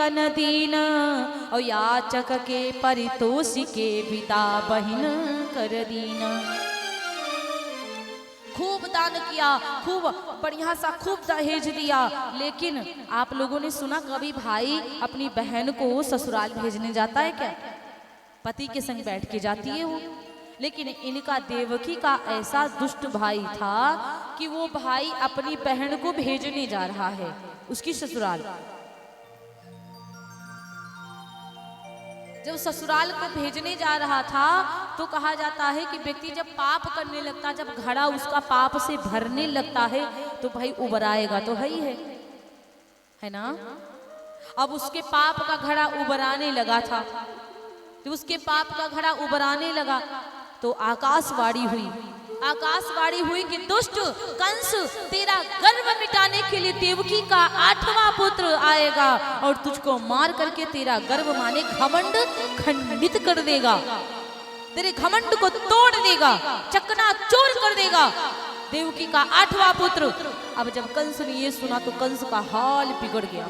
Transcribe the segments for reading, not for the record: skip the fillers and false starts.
कन दीन और याचक के परितोष के बिता बहिन कर दीना। खूब दान किया, खूब बढ़िया सा खूब दहेज दिया, लेकिन आप लोगों ने सुना कभी भाई अपनी बहन को ससुराल भेजने जाता है क्या? पति के संग बैठ के जाती है वो। लेकिन इनका देवकी का ऐसा दुष्ट भाई था कि वो भाई अपनी बहन को भेजने जा रहा है उसकी ससुराल। जब ससुराल को भेजने जा रहा था तो कहा जाता है कि व्यक्ति जब पाप करने लगता, जब घड़ा उसका पाप से भरने लगता है तो भाई उबराएगा तो है ही है ना। अब उसके पाप का घड़ा उबराने लगा था, तो उसके पाप का घड़ा उबराने लगा तो आकाशवाणी हुई कि दुष्ट कंस, तेरा गर्व मिटाने के लिए देवकी का 8वां पुत्र आएगा और तुझको मार करके तेरा गर्व माने घमंड खंडित कर देगा, तेरे घमंड को तोड़ देगा, चकनाचूर कर देगा। देवकी का 8वां पुत्र। अब जब कंस ने ये सुना तो कंस का हाल बिगड़ गया।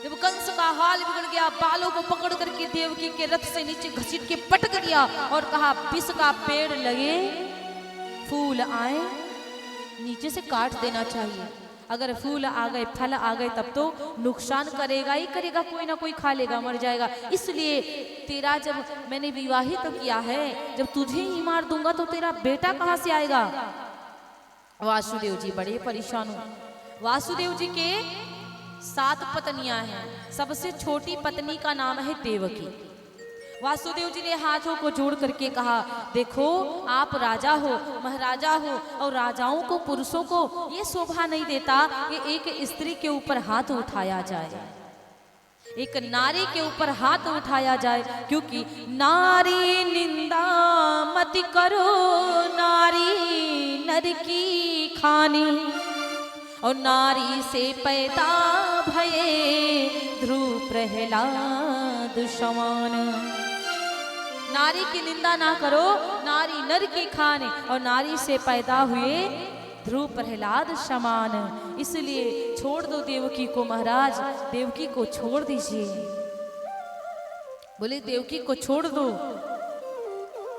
जब कंस का हाल बिगड़ गया, बालों को पकड़ करके देवकी के रथ से नीचे घसीट के पटक दिया और कहा विष का पेड़ लगे, फूल आए, नीचे से काट देना चाहिए। अगर फूल आ गए, फल आ गए तब तो नुकसान करेगा ही करेगा, कोई ना कोई खा लेगा, मर जाएगा। इसलिए तेरा जब मैंने विवाहित तो किया है, जब तुझे ही मार दूंगा तो तेरा बेटा कहां से आएगा। वासुदेव जी बड़े परेशान हुए। वासुदेव जी के 7 पत्नियां हैं, सबसे छोटी पत्नी का नाम है देवकी। वासुदेव जी ने हाथों को जोड़ करके कहा, देखो आप राजा हो, महाराजा हो, और राजाओं को, पुरुषों को ये शोभा नहीं देता कि एक स्त्री के ऊपर हाथ उठाया जाए, एक नारी के ऊपर हाथ उठाया जाए, क्योंकि नारी निंदा मत करो, नारी नर की खानी, और नारी से पैदा भये ध्रुव प्रहलाद समान। नारी की निंदा ना करो, नारी नर की खाने, और नारी से पैदा हुए ध्रुव प्रहलाद समान। इसलिए छोड़ दो देवकी को महाराज, देवकी को छोड़ दीजिए। बोले देवकी को छोड़ दो।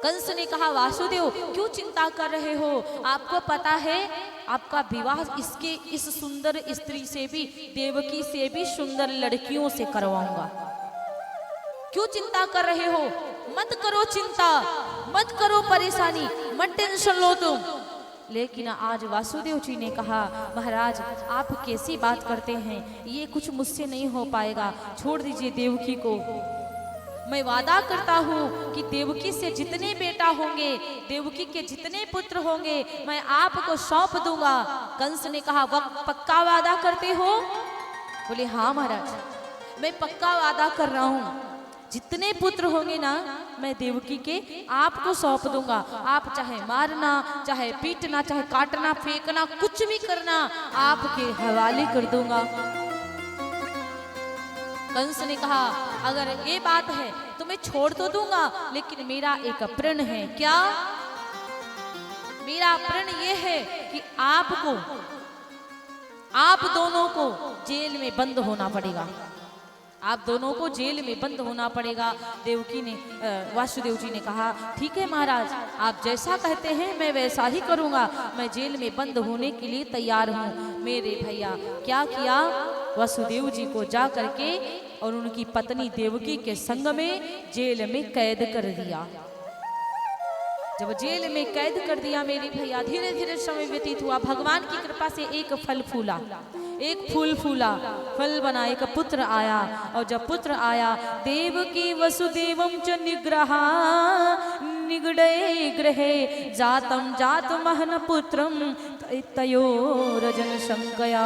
कंस ने कहा वासुदेव क्यों चिंता कर रहे हो, आपको पता है आपका विवाह इस सुंदर स्त्री से भी, देवकी से भी सुंदर लड़कियों से करवाऊंगा। क्यों चिंता कर रहे हो, मत करो चिंता, मत करो परेशानी, मत टेंशन लो तुम। लेकिन आज वासुदेव जी ने कहा महाराज आप कैसी बात करते हैं, ये कुछ मुझसे नहीं हो पाएगा, छोड़ दीजिए देवकी को। मैं वादा करता हूँ कि देवकी से जितने बेटा होंगे, देवकी के जितने पुत्र होंगे, मैं आपको सौंप दूंगा। कंस ने कहा पक्का वादा करते हो? बोले हाँ महाराज मैं पक्का वादा कर रहा हूँ, जितने पुत्र होंगे ना मैं देवकी के आपको सौंप दूंगा। आप चाहे मारना, चाहे पीटना, चाहे काटना, फेंकना, कुछ भी करना, आपके हवाले कर दूंगा। कंस ने कहा अगर ये बात है तो मैं छोड़ तो दूंगा, लेकिन मेरा एक प्रण है। क्या? मेरा प्रण ये है कि आप दोनों को जेल में बंद होना पड़ेगा, आप दोनों को जेल में बंद होना पड़ेगा। देवकी ने वासुदेव जी ने कहा ठीक है महाराज, आप जैसा कहते हैं मैं वैसा ही करूंगा, मैं जेल में बंद होने के लिए तैयार हूँ। मेरे भैया क्या किया, वासुदेव जी को जा करके और उनकी पत्नी देवकी के संग में जेल में कैद कर दिया। जब जेल में कैद कर दिया मेरे भैया, धीरे धीरे समय व्यतीत हुआ। भगवान की कृपा से एक फल फूला, एक फूल फूला, फल बना, एक पुत्र आया। और जब पुत्र आया, देवकी वसुदेवं च निग्रहा निगडे ग्रहे जातम जात महन पुत्रम तयोरजन शंकया।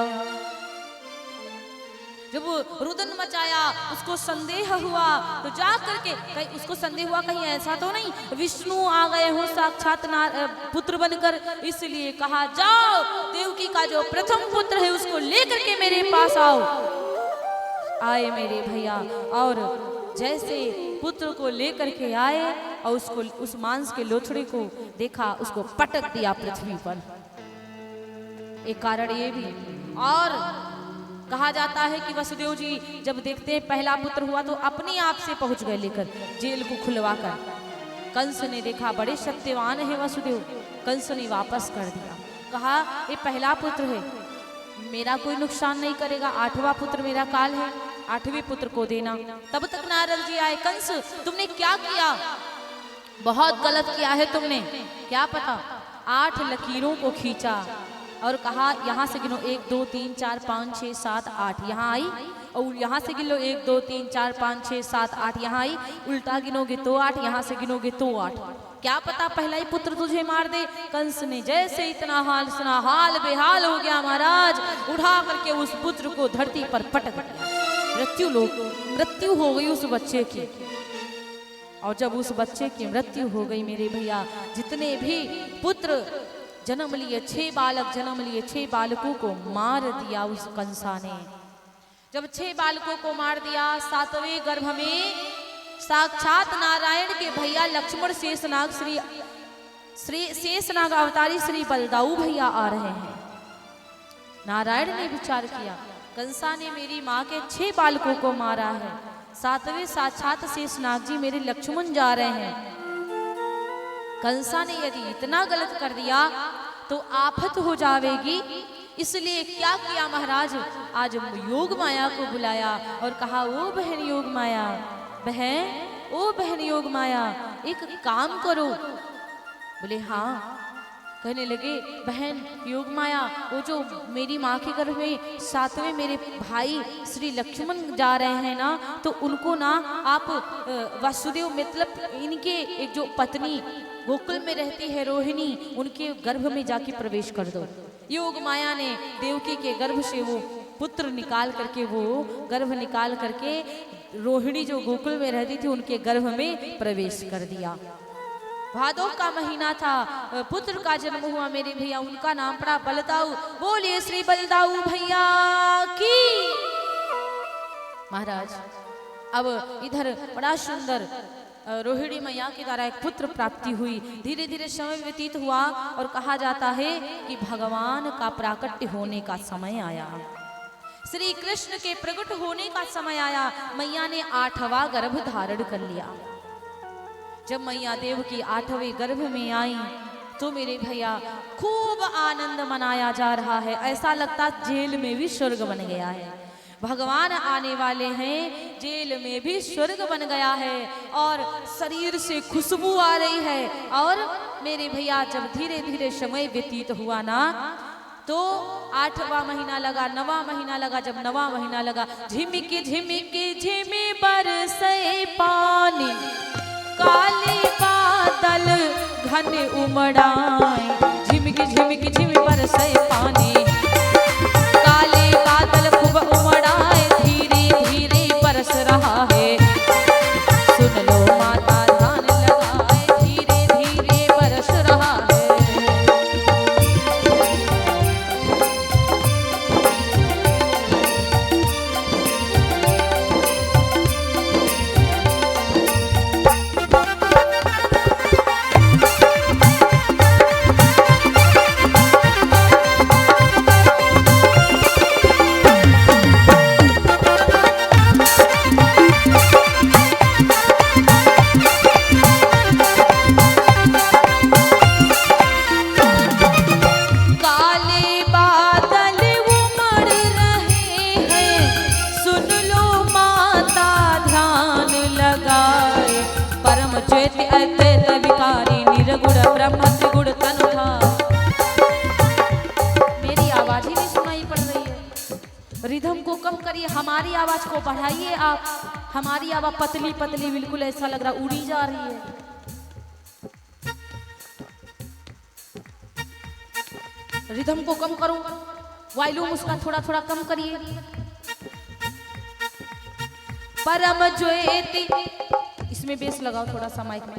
जब वो रुदन मचाया, उसको संदेह हुआ, तो जा करके कहीं उसको संदेह हुआ कहीं ऐसा तो नहीं विष्णु आ गए हो साक्षात पुत्र बनकर, इसलिए कहा जाओ देवकी का जो प्रथम पुत्र है उसको लेकर के मेरे पास आओ। आए मेरे भैया, और जैसे पुत्र को लेकर के आए और उसको उस मांस के लोथड़े को देखा, उसको पटक दिया पृथ्वी पर। एक कारण ये भी, और कहा जाता है कि वसुदेव जी जब देखते हैं पहला पुत्र हुआ तो अपने आप से पहुंच गए लेकर जेल को खुलवा कर। कंस ने देखा बड़े सत्यवान है वसुदेव, कंस ने वापस कर दिया, कहा ये पहला पुत्र है, मेरा कोई नुकसान नहीं करेगा, 8वां पुत्र मेरा काल है, 8वें पुत्र को देना। तब तक नारद जी आए, कंस तुमने क्या किया, बहुत गलत किया है तुमने, क्या पता। 8 लकीरों को खींचा और कहा यहाँ से गिनो 1 2 3 4 5 6 7 8, यहाँ आई, और यहाँ से गिनो 1 2 3 4 5 6 7 8, यहाँ आई, उल्टा गिनोगे तो 8, यहाँ से गिनोगे तो 8, क्या पता पहला ही पुत्र तुझे मार दे। कंस ने जैसे इतना हाल सुना, हाल बेहाल हो गया महाराज, उठा करके उस पुत्र को धरती पर पटक दिया। मृत्यु हो गई उस बच्चे की। और जब उस बच्चे की मृत्यु हो गई मेरे भैया, जितने भी पुत्र जन्म लिए, 6 बालक जन्म लिए, 6 बालकों को मार दिया उस कंसा ने। जब 6 बालकों को मार दिया, 7वें गर्भ में साक्षात नारायण के भैया लक्ष्मण शेषनाग अवतारी श्री बलदाऊ भैया आ रहे हैं। नारायण ने विचार किया, कंसा ने मेरी माँ के 6 बालकों को मारा है, 7वें साक्षात शेषनाग जी मेरे लक्ष्मण जा रहे हैं, कंसा ने यदि इतना गलत कर दिया तो आफत हो जाएगी, इसलिए क्या किया महाराज, आज योग माया को बुलाया और कहा ओ बहन योग माया, बहन ओ बहन योग माया एक काम करो। बोले हाँ। कहने लगे बहन योग माया, वो जो मेरी माँ के गर्भ में 7वें मेरे भाई श्री लक्ष्मण जा रहे हैं ना, तो उनको ना आप वसुदेव मतलब इनके एक जो पत्नी गोकुल में रहती है रोहिणी, उनके गर्भ में जाके प्रवेश कर दो। योग माया ने देवकी के गर्भ से वो पुत्र निकाल करके, वो गर्भ निकाल करके रोहिणी जो गोकुल में रहती थी उनके गर्भ में प्रवेश कर दिया। भादों का महीना था, पुत्र का जन्म हुआ मेरे भैया, उनका नाम पड़ा बलदाऊ। बोलिए श्री बलदाऊ भैया की। महाराज अब इधर बड़ा सुंदर रोहिणी मैया के द्वारा एक पुत्र प्राप्ति हुई। धीरे धीरे समय व्यतीत हुआ और कहा जाता है कि भगवान का प्राकट्य होने का समय आया, श्री कृष्ण के प्रकट होने का समय आया। मैया ने 8वां गर्भ धारण कर लिया। जब मैया देव की 8वें गर्भ में आई तो मेरे भैया खूब आनंद मनाया जा रहा है, ऐसा लगता जेल में भी स्वर्ग बन गया है। भगवान आने वाले हैं, जेल में भी स्वर्ग बन गया है और शरीर से खुशबू आ रही है। और मेरे भैया जब धीरे धीरे समय व्यतीत हुआ ना, तो 8वां महीना लगा, 9वां महीना लगा। जब 9वां महीना लगा, झिमिक झिमिक झिमी बरसे पानी, काले बादल घन उमड़ाए, झिमिक झिमिक झिमी बरसे पानी, काले बादल खूब उमड़ाए, धीरे धीरे बरस रहा है, सुन लो माता ध्यान लगाए, धीरे धीरे बरस रहा है। मेरी आवाज ही नहीं सुनाई पड़ रही है, रिदम को कम करिए, हमारी आवाज को बढ़ाइए आप। हमारी आवाज पतली पतली बिल्कुल ऐसा लग रहा उड़ी जा रही है। रिदम को कम करो, वॉल्यूम उसका थोड़ा थोड़ा कम करिए। परम ज्योति, इसमें बेस लगाओ थोड़ा सा माइक में।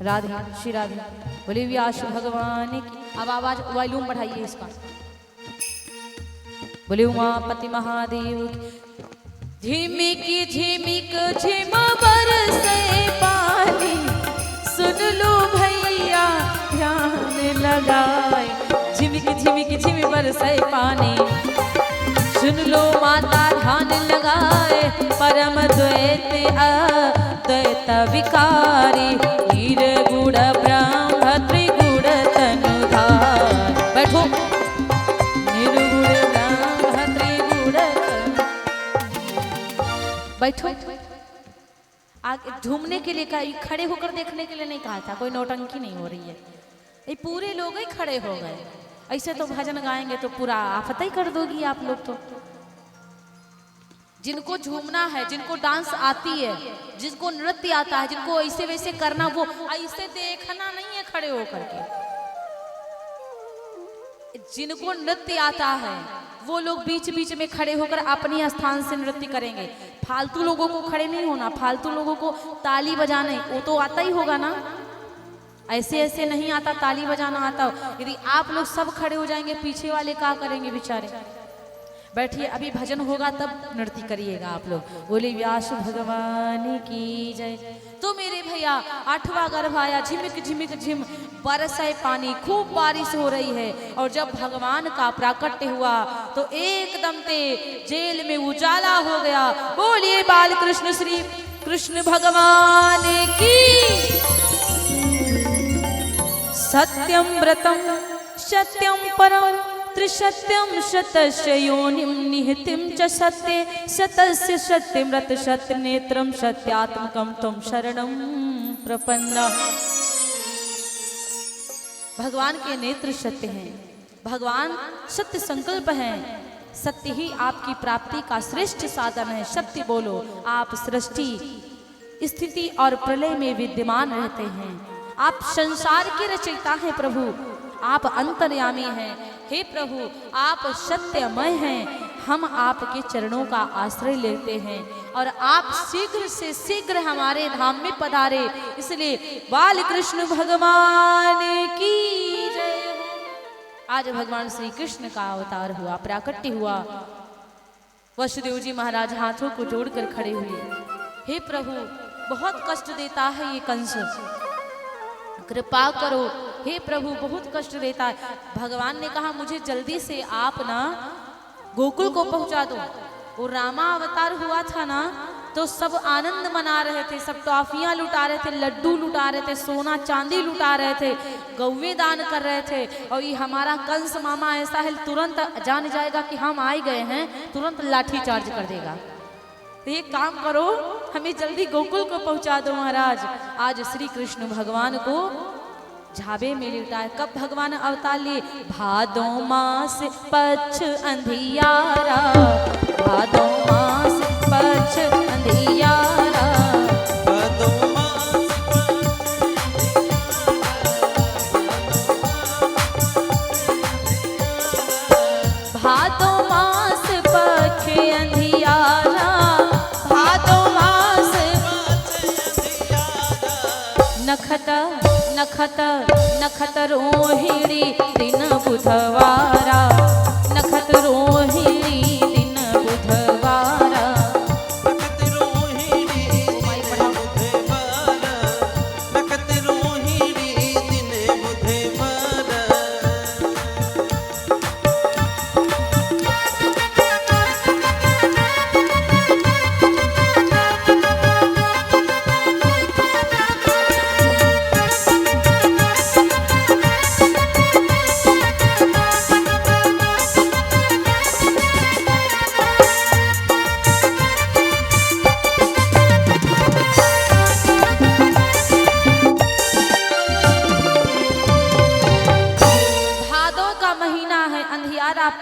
राधे श्री राधे, बोले व्यास भगवान की। अब आवाज वॉल्यूम बढ़ाइए इसका। बोले उमापति महादेव की। झिमिक झिमिक झिम बरसे पानी, सुन लो भैया ध्यान लगाए, झिमिक झिमिक झिमिक बरसे पानी। सुन लो माता ध्यान लगाए, परम द्वैत अद्वैत विकारी, नीर गुण ब्रह्म त्रिगुण तनुधार। बैठो। निर्गुण ब्रह्म त्रिगुण बैठो। आगे झूमने के लिए कहा, खड़े होकर देखने के लिए नहीं कहा था, कोई नौटंकी नहीं हो रही है। ये पूरे लोग ही खड़े हो गए। ऐसे तो भजन गाएंगे तो पूरा आफत ही कर दोगी आप लोग। तो जिनको झूमना है, जिनको डांस आती है, जिनको नृत्य आता है, जिनको ऐसे वैसे करना, वो ऐसे देखना नहीं है खड़े होकर के। जिनको नृत्य आता है वो लोग बीच बीच में खड़े होकर अपनी स्थान से नृत्य करेंगे। फालतू लोगों को खड़े नहीं होना, फालतू लोगों को ताली बजाने वो तो आता ही होगा ना, ऐसे ऐसे नहीं आता, ताली बजाना आता हो। यदि आप लोग सब खड़े हो जाएंगे, पीछे वाले क्या करेंगे बेचारे। बैठिए, अभी भजन होगा तब नृत्य करिएगा आप लोग। बोले व्यास भगवान की जय। तो मेरे भैया 8वां गर्भ आया, झिमिक झिमिक झिम बरसे पानी, खूब बारिश हो रही है। और जब भगवान का प्राकट्य हुआ तो एकदम से जेल में उजाला हो गया। बोलिए बाल कृष्ण श्री कृष्ण भगवान की। सत्यम व्रतम सत्यम परम त्रिसत्यम शतस्य योनिम निहितिम च सत्ये सतस्य सत्यम व्रत सत्य नेत्रम सत्यात्मकम तम शरणम प्रपन्ना। भगवान के नेत्र सत्य हैं, भगवान सत्य संकल्प हैं, सत्य ही आपकी प्राप्ति का श्रेष्ठ साधन है। सत्य बोलो। आप सृष्टि स्थिति और प्रलय में विद्यमान रहते हैं। आप संसार के रचयिता हैं प्रभु, आप अंतर्यामी हैं। हे प्रभु, आप सत्यमय हैं। हम आपके चरणों का आश्रय लेते हैं और आप शीघ्र से शीघ्र हमारे धाम में पधारे। इसलिए बाल कृष्ण भगवान की जय। आज भगवान श्री कृष्ण का अवतार हुआ, प्राकट्य हुआ। वसुदेव जी महाराज हाथों को जोड़कर खड़े हुए। हे प्रभु, बहुत कष्ट देता है ये कंस, कृपा करो। हे प्रभु, बहुत कष्ट देता है। भगवान ने कहा मुझे जल्दी से आप ना गोकुल को पहुंचा दो। वो रामा अवतार हुआ था ना, तो सब आनंद मना रहे थे, सब टॉफियां लुटा रहे थे, लड्डू लुटा रहे थे, सोना चांदी लुटा रहे थे, गौवे दान कर रहे थे। और ये हमारा कंस मामा ऐसा है, तुरंत जान जाएगा कि हम आए गए हैं, तुरंत लाठी चार्ज कर देगा। तो ये काम करो, हमें जल्दी गोकुल को पहुंचा दो महाराज। आज श्री कृष्ण भगवान को झाबे में लिटाए। कब भगवान अवतार लिए? भादो मास पक्ष अंधियारा, भादो मास पक्ष अंधियारा, भादो मास पक्ष अंधियारा, भादो मास नखत नखत नखत रोहिणी दिन बुधवारा, नखत रोहिणी दिन बुधवारा, नखत रोहिणी दिन बुधवारा, नखत रोहिणी दिन बुधवारा।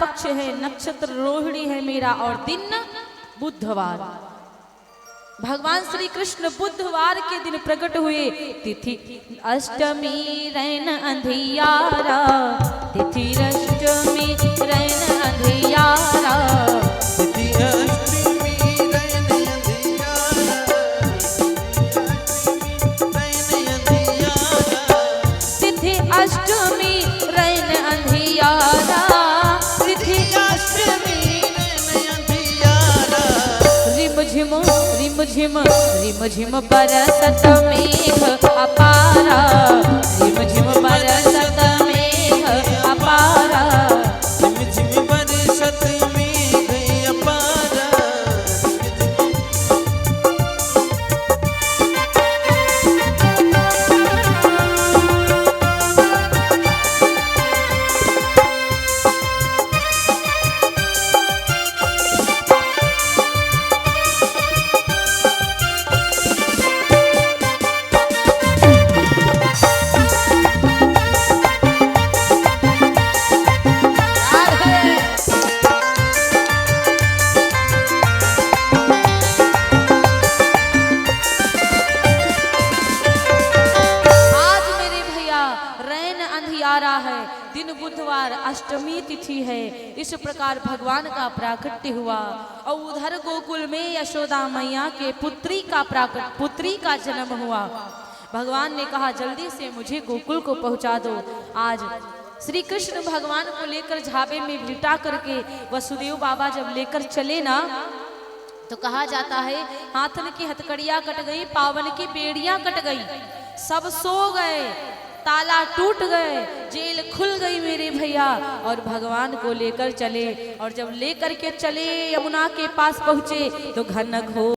पक्ष है, नक्षत्र रोहिणी है मेरा, और दिन बुधवार। भगवान श्री कृष्ण बुधवार के दिन प्रकट हुए। तिथि अष्टमी रैन अंधियारा, तिथि अष्टमी रैन अंधियारा, तिथि अष्टमी रैन अंधियारा, तिथि अष्टमी रैन अंधियारा, रिम झिम बरसत मेघ अपारा, रिम झिम बरसत मेघ अपारा। इस प्रकार भगवान का प्राकट्य हुआ। और उधर गोकुल में यशोदा मैया के पुत्री का जन्म हुआ। भगवान ने कहा जल्दी से मुझे गोकुल को पहुंचा दो। आज श्री कृष्ण भगवान को लेकर झाबे में लिटा करके वसुदेव बाबा जब लेकर चले ना, तो कहा जाता है हाथन की हथकड़ियां कट गई, पावन की बेड़ियां कट गई, सब सो गए, ताला टूट गए, जेल खुल गई मेरे भैया। और भगवान को लेकर चले, और जब लेकर के चले यमुना के पास पहुंचे तो घन घोर